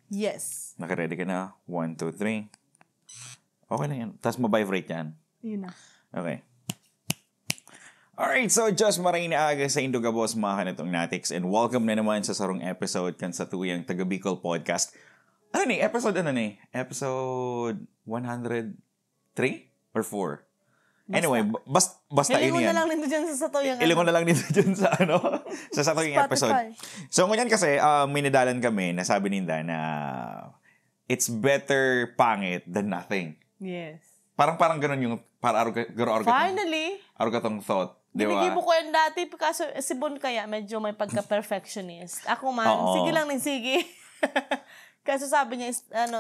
Yes. Naka-ready ka na? 1, 2, 3. Okay na yan. Tapos mabibrate yan. Yun na. Okay. Alright, so Diyos maraming aga sa Indogabos mga kanatong natics and welcome na naman sa sarong episode kan sa tuyang Taga Bicol Podcast. Episode 103 or 4? Anyway, basta yun yan. Ilingon na lang nito dyan sa satuyang. Ilingon na lang nito dyan sa sa satuyang episode. So ngayon kasi, may nadalan kami na sabi ninda na it's better pangit than nothing. Yes. Parang ganun yung, Finally! Arugatong thought. Diba? Ginigibo ko yan dati, kaso si Bon kaya medyo may pagka-perfectionist. Ako man, sige lang ng sige. Kaso sabi niya,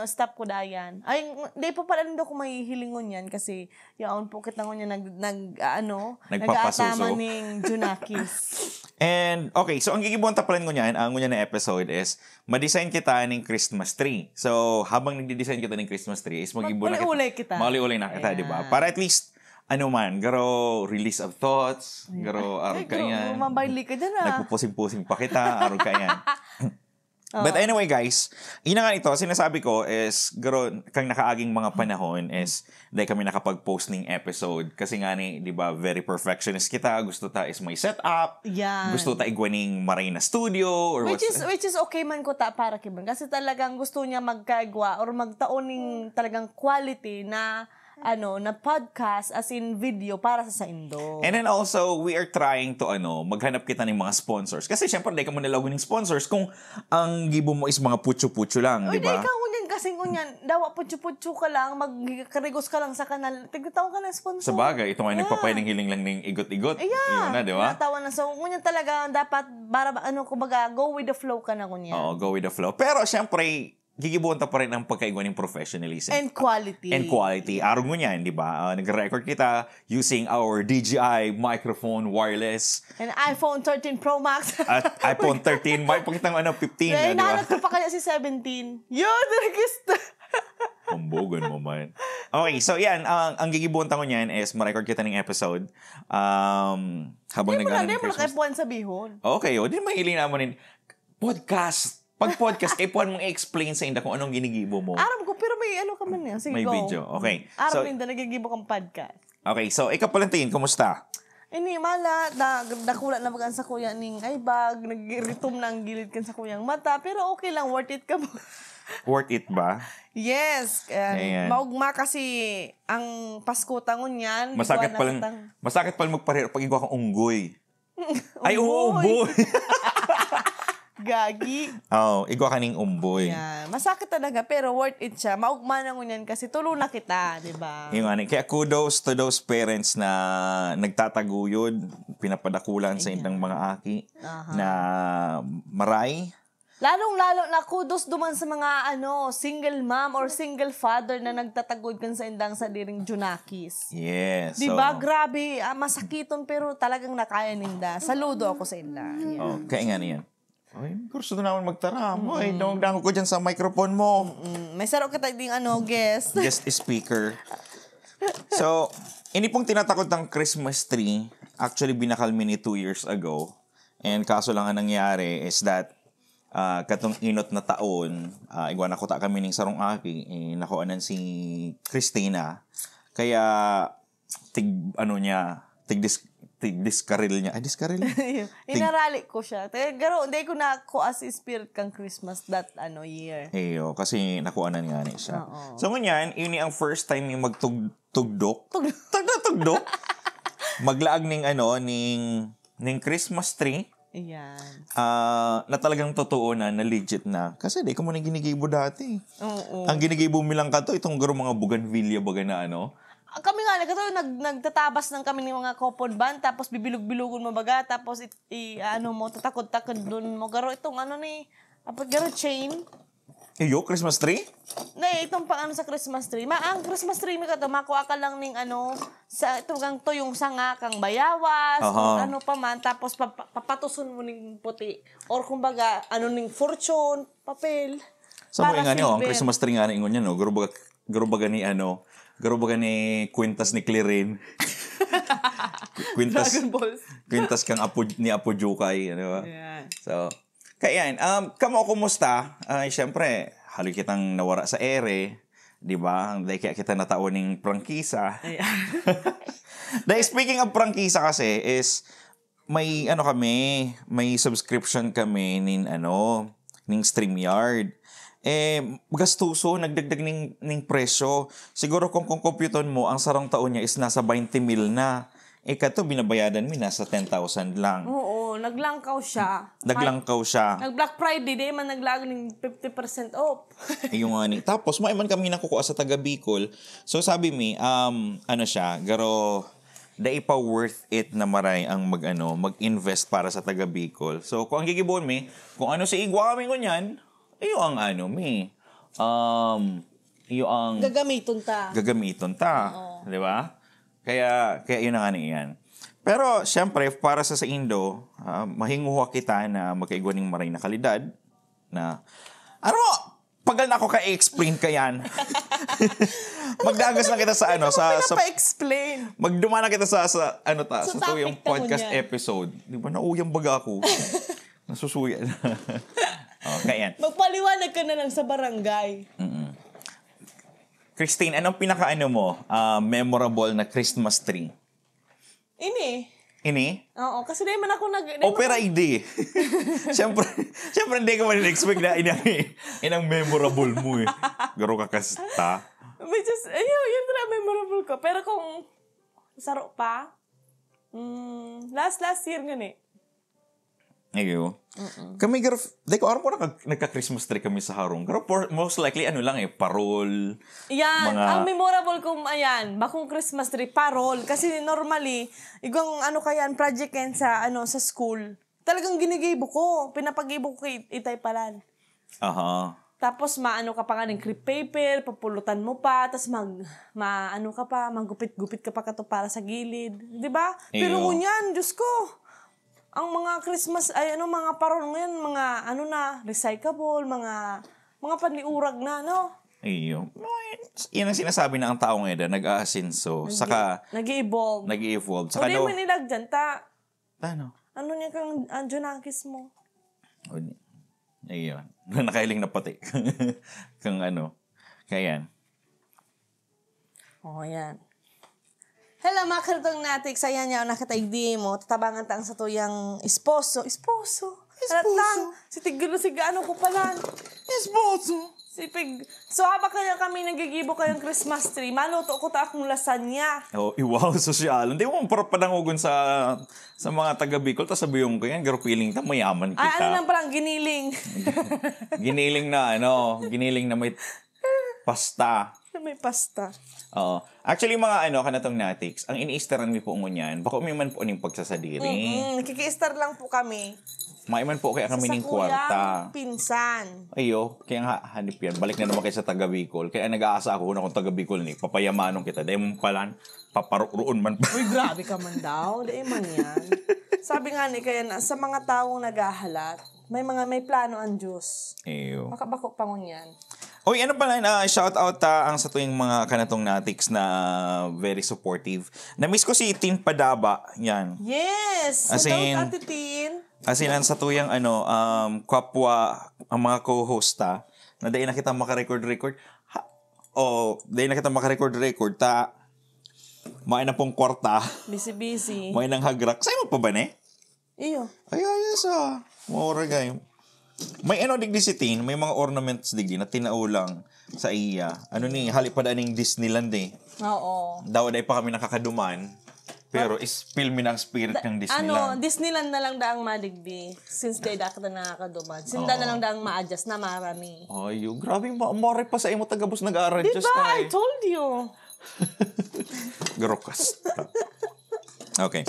stop ko dayan. Ay, hindi pa pala nito ko may hilingon yan kasi yaon po kita niya nag-aatama ng Junakis. And, okay, so ang gigibon tapalan ko niyan, ang na episode is, ma-design kita ng Christmas tree. So, habang nagde-design kita ng Christmas tree, is mag-uli kita. Mag-uli na kita, di ba? Para at least, garo release of thoughts, garo arog ka yan. Mabayli ka dyan Nagpupusing-pusing pa kita, arog ka yan. But anyway guys, yun nga ito, sinasabi ko is, kang nakaaging mga panahon is, dahil kami nakapag-post ng episode. Kasi nga di ba, very perfectionist kita. Gusto ta is may setup. Yan. Gusto ta igwaning maray na studio. Or which is okay man ko ta para kiban. Kasi talagang gusto niya magkaigwa or magtaon ng talagang quality na na podcast as in video para sa Indo. And then also, we are trying to maghanap kita ng mga sponsors. Kasi syempre, dahil ka mo nalago ng sponsors kung ang gibo mo is mga putyo-putyo lang, di ba? Ikaw ngunyan kasi ngunyan, dawa putyo-putyo ka lang, magkarigos ka lang sa kanal, tigtaw ka ng sponsor. Sa bagay, ito nga nagpapahiling hiling lang ng igot-igot. Yeah. Yun na, di ba? Natawa na. So, ngunyan talaga, dapat, kumbaga, go with the flow ka na ngunyan. Oo, go with the flow. Pero syempre, gigibuhan ta pa rin ang pagkaigwa ng professionalism. And quality. Araw mo yan, di ba? Nag-record kita using our DJI microphone wireless. And iPhone 13 Pro Max. At iPhone 13. May pakita ng 15 na, di ba? Hinahanap ko pa kaya si 17. Yun, nagkista. Hambogan mo man. Okay, so yan. Ang gigibuhan ta ko niyan is ma-record kita ng episode. Habang nag-ano ng Christmas. Hindi mo na sabihon. Okay, di mahiling naman podcast. Pag podcast, puwan mong i-explain sa inda kung anong ginigibo mo. Aram ko, pero may ka man yan. Sige, may go. video, okay. Aram so, nagigibo kang podcast. Okay, so ikaw palantiin, kumusta? Mala, nakula na bagan sa kuya ning ay bag, nagiritom na ang gilid kan sa kuyang mata, pero okay lang, worth it ka mo. Worth it ba? Yes. Maugma kasi ang Pasko tangon yan. Masakit pala magpareho pag igwa kang unggoy. Ay, unggoy! Gagi. Igwa kaning umboy. Yeah. Masakit talaga, pero worth it siya. Maugma na ngunyan kasi tulo na kita, di ba? Kaya kudos to those parents na nagtataguyod, pinapadakulan sa indang mga aki, na maray. Lalong-lalo na kudos duman sa mga single mom or single father na nagtatagod kan sa indang sadiring Junakis. Yes. Di ba? Grabe. Masakiton pero talagang nakaya ninda. Saludo ako sa inda. Yeah. Kaya nga niyan. Ay, kurso na naman magtaram. Ay, dangog ko dyan sa microphone mo. May saro kita ding guest. Guest speaker. So, hindi pong tinatakot ng Christmas tree. Actually, binakal mi ni 2 years ago. And kaso lang ang nangyari is that katong inot na taon, igwan ako ta kami ng sarong aki, nakuanan si Christina. Kaya, diskaril niya. Ay, diskaril? Inarali ko siya. Pero hindi ko na ako as spirit kang Christmas that year. Eyo, kasi nakuanan nga niya siya. So, ngunyan, yun ang first time yung magtugdok. Tugdok? Maglaag ning Christmas tree. Ayan. Na talagang totoo na legit na. Kasi di ko mo na ginigibo dati. Ang ginigibo mi lang ka to, itong mga bougainvillea baga na Kami nga, nagtatabas ng kami ng mga kopod band, tapos bibilog-bilugon mo baga, tapos tatakod-takod dun mo. Garo itong garo chain. Iyo, Christmas tree? Itong sa Christmas tree. Ang Christmas tree mo ka to, makuha ka lang ng sa itong tuyong sanga kang bayawas, o pa man, tapos papatuson mo ng puti. Or kumbaga, ning fortune, papel. Sa mga ang Christmas tree nga ingon niya, no? Garo baga ni kwintas ni Clarin. Kwintas kang ni Apo Jukay, ano ba? Yeah. So, kaya yan, kamo kumusta? Syempre, halo kitang nawara sa ere, di ba? Dahil kaya kita nataon ng prangkisa. Dahil speaking of prangkisa kasi is, may may subscription kami ning StreamYard. Gastuso, nagdagdag ning presyo. Siguro kung computon mo, ang sarong taon niya is nasa 20,000 na. Kato, binabayadan mo, nasa 10,000 lang. Oo, naglangkaw siya. Nag-Black Friday, di man naglag ng 50% off. Yung ani. Tapos, may man kami nakukuha sa taga Bicol. So, sabi mi, garo, dai pa worth it na maray ang mag-invest para sa taga Bicol. So, kung ang gigibon mi, kung ano si igwa kami ko niyan, iyo ang gagamiton ta. Di ba? Kaya yun ang yan. Pero, syempre, para sa Indo, mahinguha kita na magkaigwaning maray na kalidad na, pagal na ako ka-explain ka yan. Magdagas na kita sa pa-explain. Magduma na kita sa yung podcast episode. Di ba, nauyang baga ako. Nasusuya na. Kaya yan. Magpaliwanag ka na lang sa barangay. Christine, anong memorable na Christmas tree? Ini? Oo, kasi di man ako Opera ID. Siyempre hindi ko man expect na inang memorable mo eh. Garo ka kasta. Yun na memorable ko. Pero kung saro pa, last year nga Ayo. Kami dahil ko aram ko nagka-Christmas tree kami sa harong. Pero most likely parol. Yan, ang memorable ko bakong Christmas tree, parol. Kasi normally, igong project yan sa school. Talagang ginigibo ko. Pinapagibo ko kay Itay Palan. Aha. Tapos ka pa nga ng crepe paper, papulutan mo pa, tapos manggupit-gupit ka pa kato para sa gilid. 'Di ba? Pero ngunyan, Diyos ko. Ang mga Christmas mga parol ngayon, mga recyclable, mga panliurag na, no? Iyo. Yan ang sinasabi na ang tao ngayon, nag-aasinso. Saka nag-i-evolve. Saka hindi mo nilag dyan, Ano? Ano niya kang Anjonakis mo? Ayun. Nakailing na pati. Kung Kaya yan. Yan. Hello, mga karitong natik. Sa yan niya, nakataigdi mo. Tatabangan taang sa tuyang esposo. Lang. Si Tigano ko pala. Esposo. So, habang kami nagigibo kayong Christmas tree, maluto ko akong lasagna. Wow, sosyal. Hindi mo parapadangugon sa mga taga-Bicol. Tapos sabi yung kaya, garo feeling ta, mayaman kita. Lang palang, giniling. Giniling na may pasta. May pasta. Actually, mga kanatong natics, ang ini-staran mi po ngunyan, baka umiman po ning pagsasadiri. Nakiki-star lang po kami. Maiman po kaya kami ning kwarta. Pinsan. Ayo, kaya nga hanip yan. Balik na naman kayo sa taga Bicol. Kaya nag-aasa ako na kung taga Bicol ni, papayamanong kita. Dahil mong palan, paparoon man. Uy, grabe ka man daw. Dahil man yan. Sabi nga kaya sa mga taong naghahalat, may plano ang Diyos. Ayo. Makabako pa ngunyan. Uy, shout out ang sa tuwing mga kanatong natics na very supportive. Na-miss ko si Tin Padaba, yan. Yes! As in, Ate Tin. As in, sa tuyang kapwa, ang mga co-hosta, na dahil na kita makarecord, dahil na kita makarecord, may na pong kwarta. Busy. May nang hagrak. Sa'yo mo pa ba, ne? Iyo. Ay, ayos Maura gayo. May digdi si Tin, may mga ornaments digdi na tinaulang sa iya. Halipada ning Disneyland eh. Oo. Daw pa kami nakakaduman. Pero feel mi ng spirit ng Disneyland. Disneyland na lang daang madigdi. Since day da kita nakakaduman. Sinda na lang daang ma-adjust na marami. Grabe, mare pa sa imo tagabos nag-a-adjust diba? I told you. Garokas. Okay.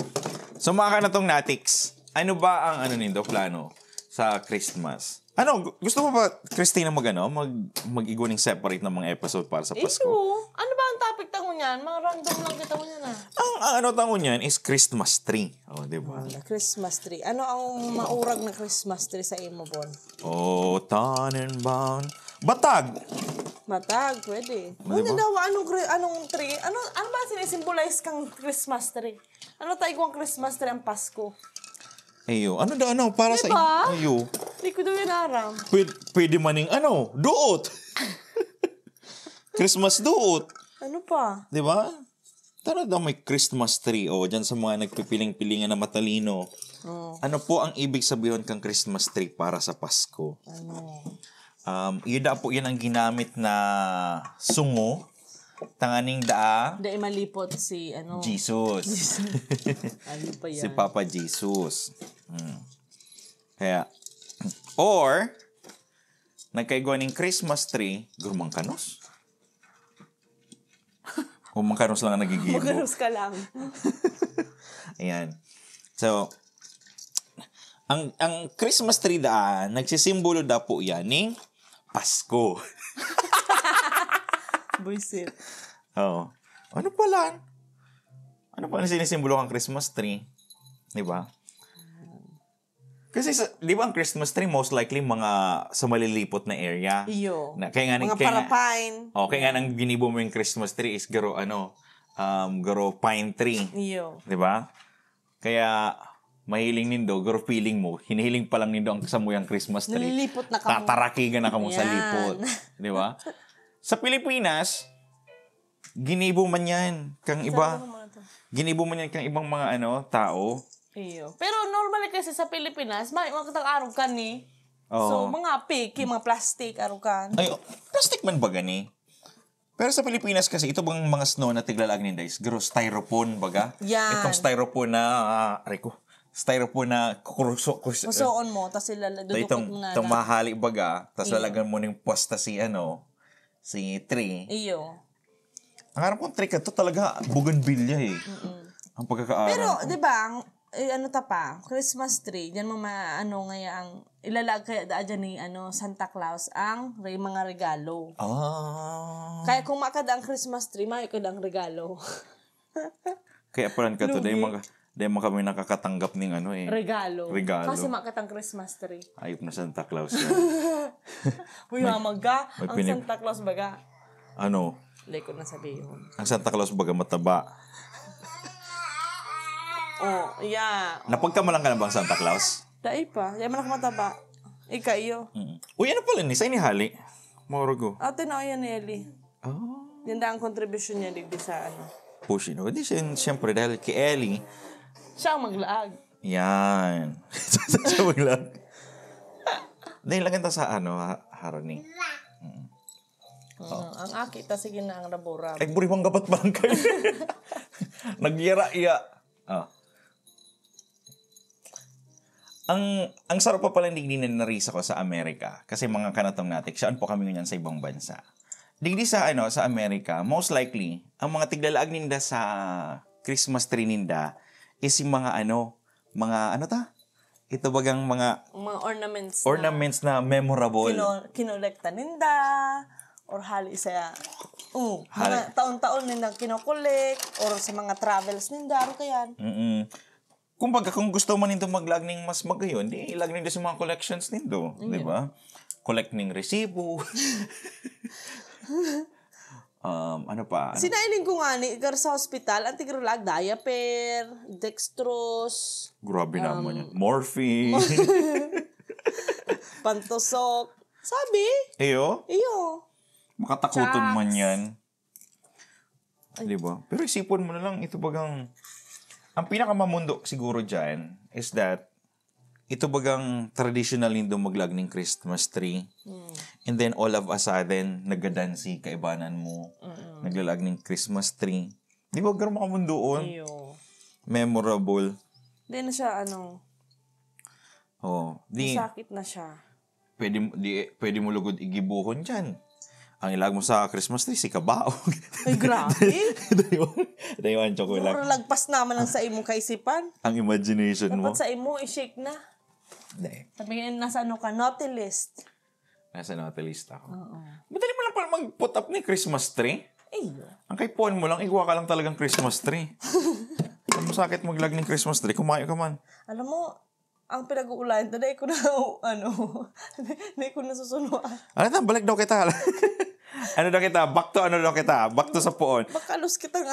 So mga kanatong natics, ano ba ang nindo plano sa Christmas? Gusto mo ba, Christina, mag-iguning separate ng mga episode para sa Pasko? Ano ba ang topic tango niyan? Mga random lang kita mo niyan Ang tango niyan is Christmas tree. Diba? Christmas tree. Ano ang maurag na Christmas tree sa imo, Bon? Tannenbaum. Batag, pwede. Diba? Anong tree? Ano ba sinisimbolize kang Christmas tree? Ano tayo Christmas tree ang Pasko? Ayo, para diba? Diba? Ayo. Hindi ko daw yan aram. Pwede maning duot. Christmas duot. Ano pa? Di ba? Tara daw may Christmas tree. O, dyan sa mga nagpipiling-pilingan na matalino. Ano po ang ibig sabihin kang Christmas tree para sa Pasko? Yun po yan ang ginamit na sungo. Tanganing Dahil malipot si, Jesus. Ano pa yan? Si Papa Jesus. Kaya, or, nagkaigawa ng Christmas tree, gurumang kanos. Mangkanos lang ang nagigibo. Mangkanos ka lang. Ayan. So, ang Christmas tree nagsisimbolo po yan ng Pasko. Buisit. Oo. Ano pala? Ano pala sinisimbolo ang Christmas tree? Di ba? Kasi, di ba ang Christmas tree, most likely mga sa malilipot na area. Iyo. Mga parapine. Kaya nga nang ginibo mo yung Christmas tree is garo pine tree. Iyo. Di ba? Kaya, mahiling nindo, garo feeling mo, hinihiling pa lang nindo ang kasamuyang Christmas tree. Nalilipot na kamo. Tatarakigan na kamo sa lipot. Di ba? Sa Pilipinas, ginibo man yan kang iba. Ginibo man yan kang ibang mga tao. Iyo. Pero normally kasi sa Pilipinas, may mga araw ka ni. So, mga piki, mga plastic, araw ka. Ay, plastic man ba gani? Pero sa Pilipinas kasi, ito bang mga snow na tiglalag ni Dice? Garo, styrofoam baga? Yan. Itong styrofoam na, styrofoam na kusoon mo, tapos dudukot mo na. Itong mahali baga, tapos lalagan mo ng posta si tree. Iyo. Ang harap kong tree ka, ito talaga bougainvillea eh. Ang pagkakaaral. Pero, di ba, Christmas tree, diyan mo ang ilalag kaya dyan ni Santa Claus ang mga regalo. Kaya kung makada ang Christmas tree, makikada ang regalo. Kaya pala ka to, dahil kami nakakatanggap ng regalo. Kasi makatang Christmas tree. Ayop na Santa Claus yan. Uy, hamaga. Ang Santa Claus baga. Hindi ko na sabihin. Ang Santa Claus baga mataba. Oh, yeah. Napagkamalang ka na bang Santa Claus? Dai pa. Yan man ako mataba. Ika iyo. Uy, ano pala ni? Sa'yo ni Hali? Morogo. Ate na yan ni Eli. Yan ang contribution niya digdi sa Push, Di siyempre dahil kay Ellie. Siya ang maglaag. Yan. Siya maglaag. Dahil lang ito sa Harani. Ang aki, sige na ang rabura. Ay, burimang gapat ba lang kayo? Nagyara-iya. Ang sarap pa pala digdi na narisa ko sa Amerika kasi mga kanatong natin, saan po kami ngunyan sa ibang bansa. Digdi sa sa Amerika, most likely, ang mga tiglalaag ninda sa Christmas tree ninda is yung mga ito bagang mga ornaments na memorable. Kinolekta ninda or hali sa mga taon-taon ninda kinokolekt or sa mga travels ninda aro kayan. Kumbaga, kung gusto man nindo maglag ng mas magayon, di ilag nindo sa mga collections nindo. Di ba? Collect ng resibo. Ano pa? Sinailing ko nga ni, sa hospital, antigrolag, diaper, dextrose. Grabe naman yan. Morphine. Pantosok. Sabi? Iyo? Chaks. Makatakuton man yan. Di ba? Pero isipon mo na lang, ito bagang... Ang pinakamamundo siguro dyan is that ito bagang traditional nindo maglag ng Christmas tree. And then all of a sudden, nagadansi kaibanan mo. Naglalag ng Christmas tree. Di ba gano'n makamundoon? Memorable. Hindi na siya masakit na siya. Pwede mo lugod igibuhon dyan. Ang ilag mo sa Christmas tree, si Kabao. Ay, grabe. Daywan, chocolate. Puro lagpas naman lang sa imong kaisipan. Ang imagination mo. Dapat sa imo, i-shake na. Hindi. Sabihin, nasa naughty list. Nasa naughty list ako. Madali mo lang pala mag-put up ni Christmas tree. Ang kay phone mo lang, igawa ka lang talagang Christmas tree. Kung masakit maglag ng Christmas tree, kumayo ka man. Alam mo, ang pinag-uulayan, dahil ko na, dahil ko na susunuan. Balik daw kita. Back to sa poon. Makalos kitang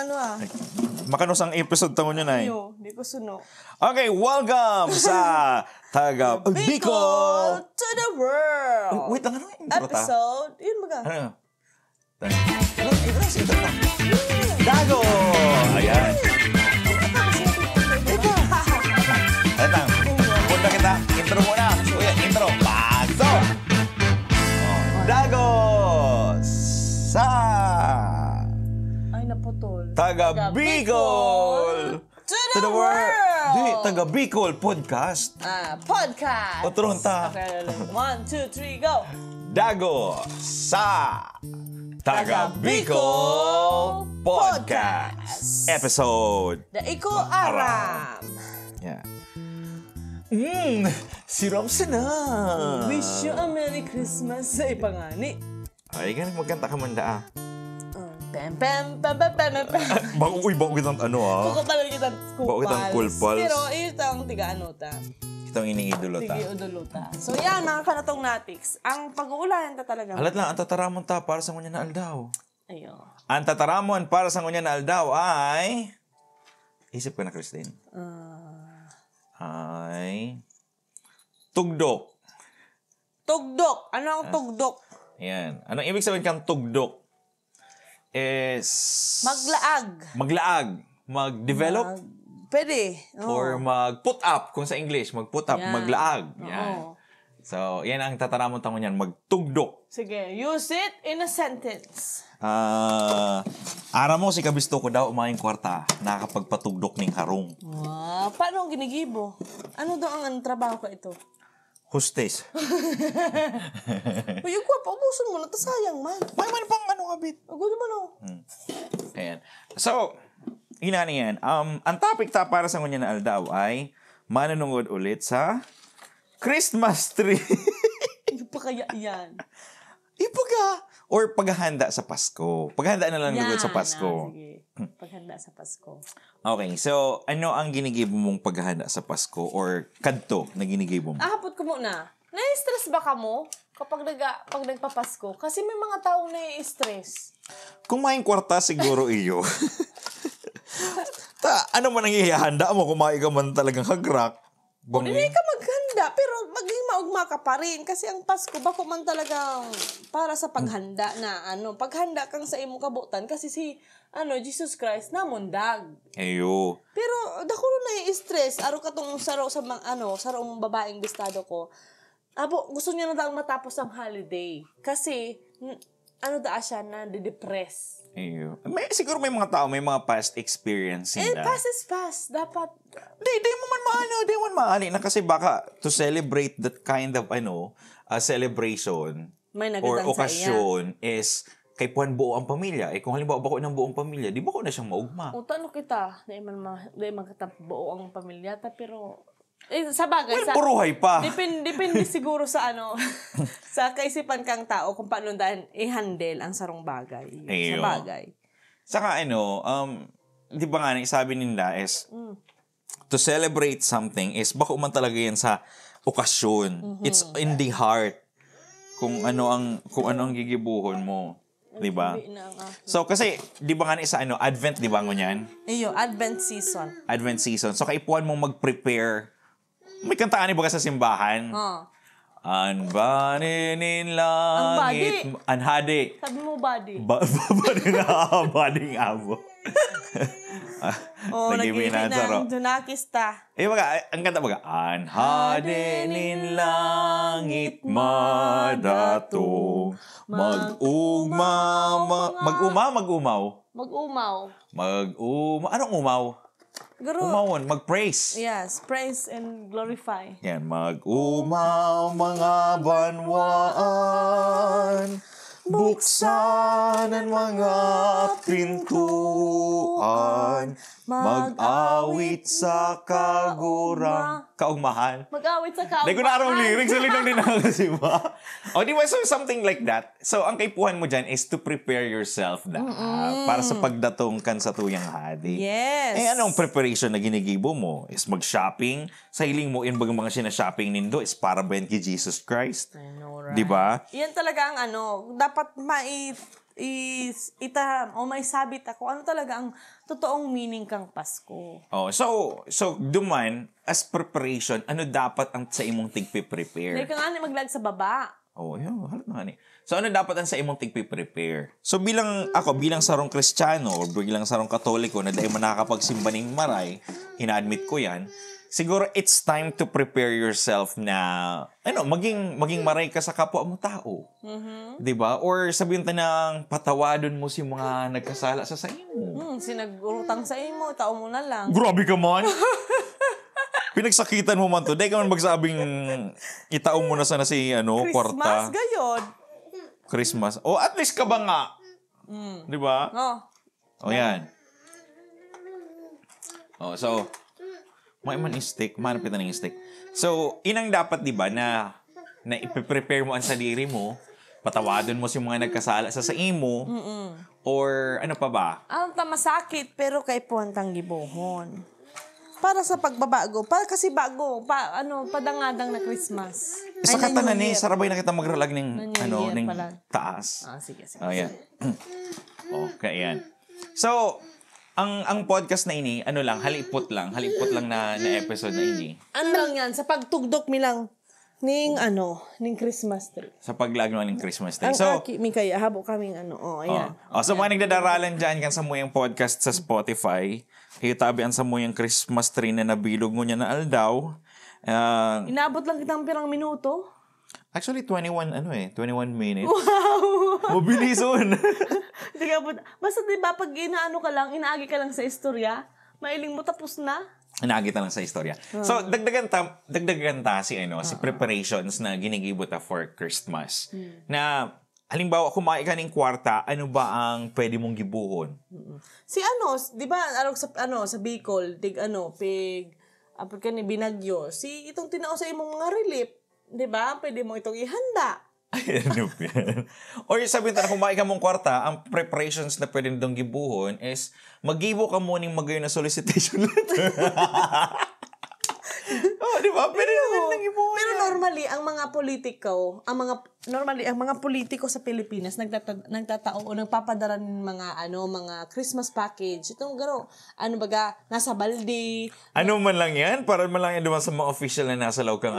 Makanos ang episode tamo nyo na eh. Di ko suno. Okay, welcome sa Taga Bicol to the world. Wait lang, episode, yun baga. Ito pa. Dago! Ayan. Ito. Punta kita. Intro muna. So, yan. Intro. Pasok! Dago! Sa... Ay, naputol. Taga Bicol! To the world! Di, Taga Bicol Podcast. Podcast! Otron ta. Okay, 1, 2, 3, go! Dago sa Taga Bicol Podcast Episode The Iko Aram. Yeah. Siram na. Wish you a Merry Christmas sa ipangani. Ay, ganun magkanta ka man da. Pem, pem, pem, pem, pem, pem. Bago kitang ano Kukupal kitang Bago kitang kulpals. Pero ito ang tiga-ano ta. Itong iniidolo ta. Tigi-uduluta. So yan, mga kanatong natics. Ang pag-uulayan ta talaga. Halat lang, ang tataramon ta para sa ngunya na aldaw. Ayo. Ang tataramon para sa ngunya na aldaw ay... Isip ko na, Christine. Ay... Tugdok. Tugdok. Ano ang tugdok? Ayan. Anong ibig sabihin kang tugdok? Is... Maglaag. Mag-develop. Pwede. Or mag-put up. Kung sa English, mag-put up. Yan. Maglaag. Yan. So, yan ang tataramon tango niyan. Magtugdok. Sige, use it in a sentence. Ara mo, si kabisto ko daw umayong kwarta. Nakakapagpatugdok ng harong. Paano ang ginigibo? Ano daw ang trabaho ka ito? Hostess. Uy, yung pa, ubuson mo na. Sayang man. May man pang ano kabit. Gulo man o. Ayan. So, ina yan. Ang topic ta para sa ngunya na aldaw ay manunungod ulit sa Christmas tree. Ano pa kaya yan? Or paghahanda sa Pasko. Paghahanda na lang lugod sa Pasko. Sige. Paghanda sa Pasko. Okay, so ano ang ginigibo mong paghahanda sa Pasko or kadto na ginigibo mo? Hapot ko muna. Na-stress ba ka mo kapag pag nagpapasko? Kasi may mga taong na-stress. Kung may kwarta siguro iyo. Ano man ang ihahanda mo kung may ka man talagang hagrak? Hindi ka maghanda, pero maging maugma ka pa rin. Kasi ang Pasko, bako man talagang para sa paghanda na paghanda kang sa imong kabutan. Kasi si, Jesus Christ, namundag. Ayo. Pero, dako na i-stress. Aro ka tong saro sa sarong babaeng bistado ko. Gusto niya na daw matapos ang holiday. Kasi, siya na de-depress. Ayo. Siguro may mga tao, may mga past experience in that. Past is past. Dapat. Di mo man maali na kasi baka to celebrate that kind of, celebration May or nagadang okasyon is kay puan buo ang pamilya. Kung halimbawa bako ng buong pamilya, di ba ko na siyang maugma? Utano kita. Di man kita buo ang pamilya. Pero, sa bagay. Buruhay pa. Depende siguro sa sa kaisipan kang tao kung paano dahil i-handle ang sarong bagay. Ayo. Sa bagay. Saka di ba nga sabi nila is to celebrate something is bako man talaga yan sa okasyon. It's in the heart. Kung ano ang gigibuhon mo. Di ba? So, kasi, di ba nga sa Advent, di ba ngunyan? Iyo, Advent season. Advent season. So, kaipuan mong mag-prepare. May kantaan ba sa simbahan? Anbanin langit. Anhadi. Sabi mo, body. Badi na bading abo. Nag-ibig ng Dunakista. Ang ganda baga. Anhadinin langit madatong mag-umaw. Anong umaw? Umawon, mag-praise. Yes, praise and glorify. Yan, mag-umaw mga banwaan, buksan ang mga pintuan, mag-awit sa kaugmahan. Mag-awit sa kaugmahan. Hindi ko na arong lyrics, saling lang din kasi ba? Di ba? So, something like that. So, ang kaipuhan mo dyan is to prepare yourself para sa pagdatong kan sa tuyang hadi. Yes. Anong preparation na ginigibo mo? Is mag-shopping? Sa hiling mo, yung mga sinashopping nindo is para ba yan kay Jesus Christ? I know, right? Diba? Yan talaga ang dapat may sabit ako. Ano talaga ang totoong meaning kang Pasko? So duman, as preparation, ano dapat ang sa imong tigpe-prepare? Hindi ka nga maglag sa baba. Halat na nga ni. So, ano dapat ang sa imong tig-prepare? So, bilang sarong Kristiyano or bilang sarong Katoliko na dahil mo nakakapagsimba ng maray, ina-admit ko yan, siguro it's time to prepare yourself na, maging maray ka sa kapwa mo tao. Mm-hmm. Diba? Or sabihin ta ng patawadon mo si mga nagkasala sa imo. Sinagurutang sa imo, tao mo na lang. Grabe ka man! Pinagsakitan mo man to. Dahil ka man magsabing itaong mo na sana si kwarta. Christmas, gayod. Christmas. O, at least ka ba nga? Di ba? O, yan. O, so, may man stick. Manapit na yung stick. So, inang dapat, di ba, na ipiprepare mo ang sarili mo, patawadon mo si mga nagkasala sa imo, or ano pa ba? Ang tamasakit, pero kay puwantang gibuhon. Para sa pagbabago. Kasi padangadang na Christmas. Sa katanan ni, sarabay na kita magralag ng, ng pala. taas. Sige. Oh, yan. Okay, yan. So, ang podcast na ini, halipot lang na episode na ini. Ano lang yan, sa pagtugdok mi lang ning Christmas tree. Sa paglagno ng Christmas tree. So, mi kaya habo kaming ayan. So, mga nagdadaralan dyan kan sa muyang podcast sa Spotify, hitabi ang sa muyang Christmas tree na nabilog mo niya na aldaw. Inabot lang kitang pirang minuto. Actually, 21 minutes. Wow! Mabilison. Basta diba, pag inaagi ka lang sa istorya, mailing mo tapos na. Inaagi lang sa istorya. So, dagdagan ta si preparations na ginigibot for Christmas. Na, halimbawa, kumain ka ng kwarta, ano ba ang pwede mong gibuhon? Di ba, sa Bicol, apod ka ni Binagyo, itong tinao sa imong mga relief, di ba? Pwede mo itong ihanda. Ano yan? Or sabihin na kumain ka mong kwarta, ang preparations na pwede nitong gibuhon is mag-gibo ka muna yung magayon na solicitation letter. Di ba? Pwede naman gibuhon. Pero normally, ang mga politiko sa Pilipinas nagtatao o nagpapadala ng mga Christmas package. Itong nasa balde. Ano man lang yan? Para man lang yan duman sa mga official na nasa law kang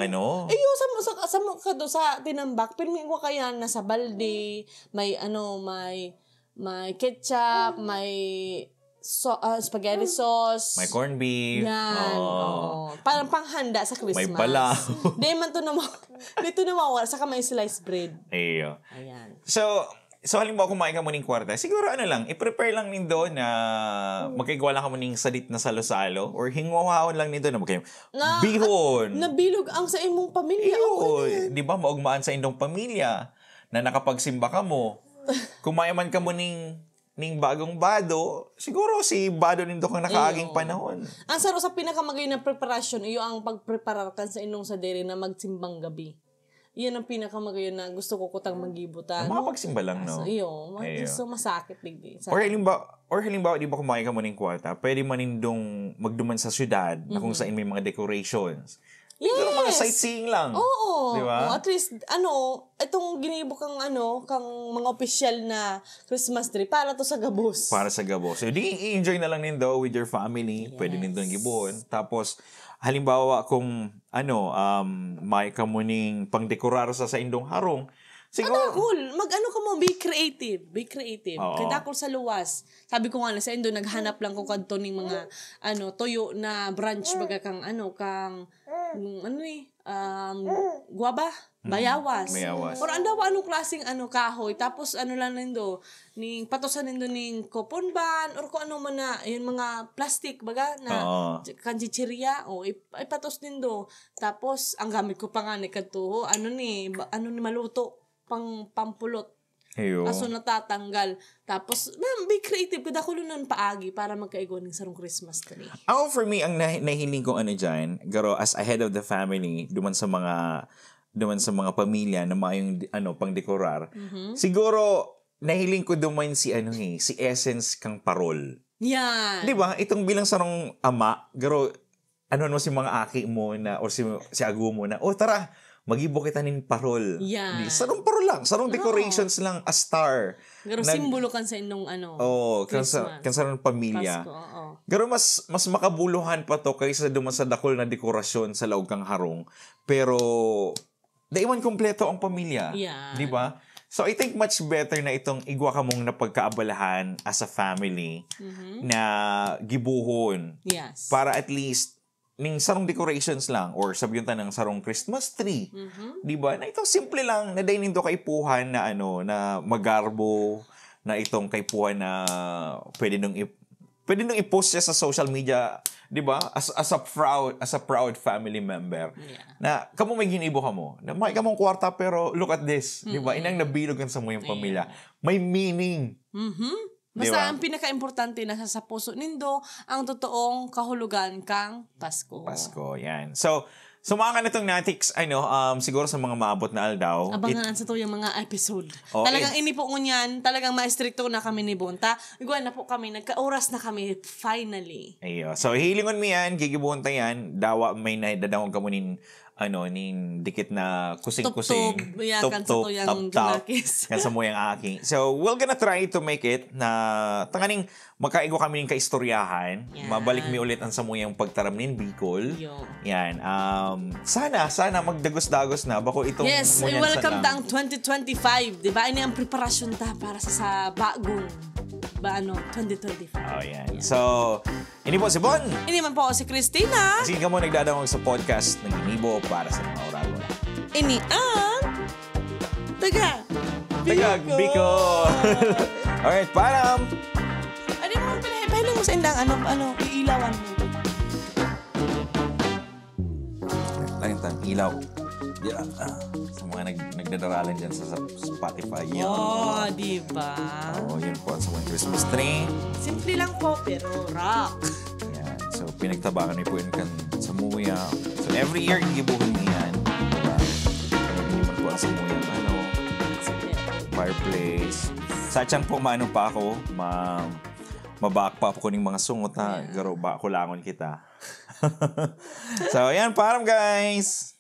sa tinambak, pirmin ko kaya nasa balde, may ketchup, may spaghetti sauce. May corned beef. Yan. Parang panghanda sa Christmas. May palaw. Dito na mawala. Saka may sliced bread. Ayan. So halimbawa kumain ka mo ng kwarta, siguro i-prepare lang nindo na magkaigwala ka mo ng salit na salo-salo or hingwawaon lang nindo na bihon. Nabilog ang sa imong pamilya. Di ba? Maugmaan sa indong pamilya na nakapagsimba ka mo. Kumain man ka mo ning bagong bado, siguro si bado nindo kang nakaaging panahon. Ang saro sa pinakamagayon na preparasyon, iyo ang pagpreparar kan sa inong sadiri na magsimbang gabi. Iyan ang pinakamagayon na gusto ko kutang magibutan. Makapagsimba lang, no? So masakit digdi. Or halimbawa, di ba kumain ka mo ng kwarta, pwede man nindong magduman sa syudad na kung saan may mga decorations. Yes. Pero mga sightseeing lang. Oo. Diba? At least, itong ginibo kang mga official na Christmas tree para to sa gabos. Para sa gabos. So, i-enjoy na lang nindo with your family. Yes. Pwede nindong gibuon. Tapos, halimbawa, kung, may kamuning pangdekorar sa indong harong, siguro, cool. Ka mo, be creative. Be creative. Kaya ako sa luwas. Sabi ko nga na sa Indo, naghanap lang ko kanto ng mga, toyo na branch, baga kang, guwaba, bayawas. Or anong klaseng kahoy. Tapos lang nindo, patosan nindo ning coupon ban, or kung ano man na, yung mga plastic, baga, na kanchichirya, ipatos nindo. Tapos, ang gamit ko pa nga ni kanto, ni maluto, pampulot. Aso natatanggal. Tapos, be creative. Kada ko nun paagi para magkaigo ng sarong Christmas tree. For me, ang nahiling ko dyan, garo, as ahead of the family, duman sa mga pamilya na mayong pangdekorar, siguro, nahiling ko duman si Essence kang parol. Yan. Di ba? Itong bilang sarong ama, garo, si mga aki mo na, or si agu mo na, tara, magibo kita nin parol. Yeah. Sarong parol lang. Sarong decorations lang, a star. Garo simbolo kan sa inyong Christmas. Kan sa pamilya. Pasko, Garo mas makabuluhan pa to kaysa duman sa dakol na dekorasyon sa laog kang harong. Pero, daiman kompleto ang pamilya. Yeah. Di ba? So, I think much better na itong igwa ka mong napagkaabalahan as a family na gibuhon. Yes. Para at least, ning sarong decorations lang or sabihin ta ng sarong Christmas tree. Di ba? Na itong simple lang na dahil nindo kaipuhan na na magarbo na itong kaipuhan na pwede nung i-post siya sa social media, 'di ba? As a proud family member. Yeah. Na kamo may ginibo kamo. Na may kamong kwarta pero look at this, 'di ba? Inang nabilog kan sa mo yung pamilya. May meaning. Basta Diba? ang pinaka-importante na sa puso nindo ang totoong kahulugan kang Pasko. Pasko, yan. So, sumakan itong Natix, siguro sa mga maabot na aldaw. Abangan sa to yung mga episode. Oh, Talagang inipo ko niyan, talagang maestrikto na kami ni Bonta. Iguan na po kami, nagka-oras na kami, finally. Ayo. So, hilingon mo yan, gigibunta yan, dawa may nadadawag ka mo nin dikit na kusing-kusing. Tup-tup. Yan, kan sa to yung junakis. Kan sa mo yung aki. So, we're gonna try to make it na tanganing magkaigo kami ng kaistoryahan. Yan. Mabalik mi ulit ang sa mo yung pagtaram nin Bicol. Yo. Yan. Sana magdagos-dagos na. Bako itong Yes, munyan welcome sa tang 2025. Diba? Ini ang preparasyon ta para sa bagong 2025. Oh, yan. So, ini po si Bon. Ini man po ako si Christina. Sige ka mo nagdadawag sa podcast ng Inibo para sa mga oral. Ini ang Taga Bicol. Alright, param. Ano naman pinahipahilan mo sa indang iilawan mo. Lang ilaw. Yeah. Sa mga nagdadaralan dyan sa Spotify. Yun. Oh, diba? Yun po sa mga Christmas tree. Simple lang po, pero rock. Yan. So, pinagtabakan niyo po yun kan sa muya. So, every year, igibuhin niyo yan. Diba? Hindi man po ang sa muya. Fireplace. Sa tiyan po, maano pa ako. Mabak pa ako ng mga sungot ha. Garo ba, kulangon kita. So, yan. Param, guys!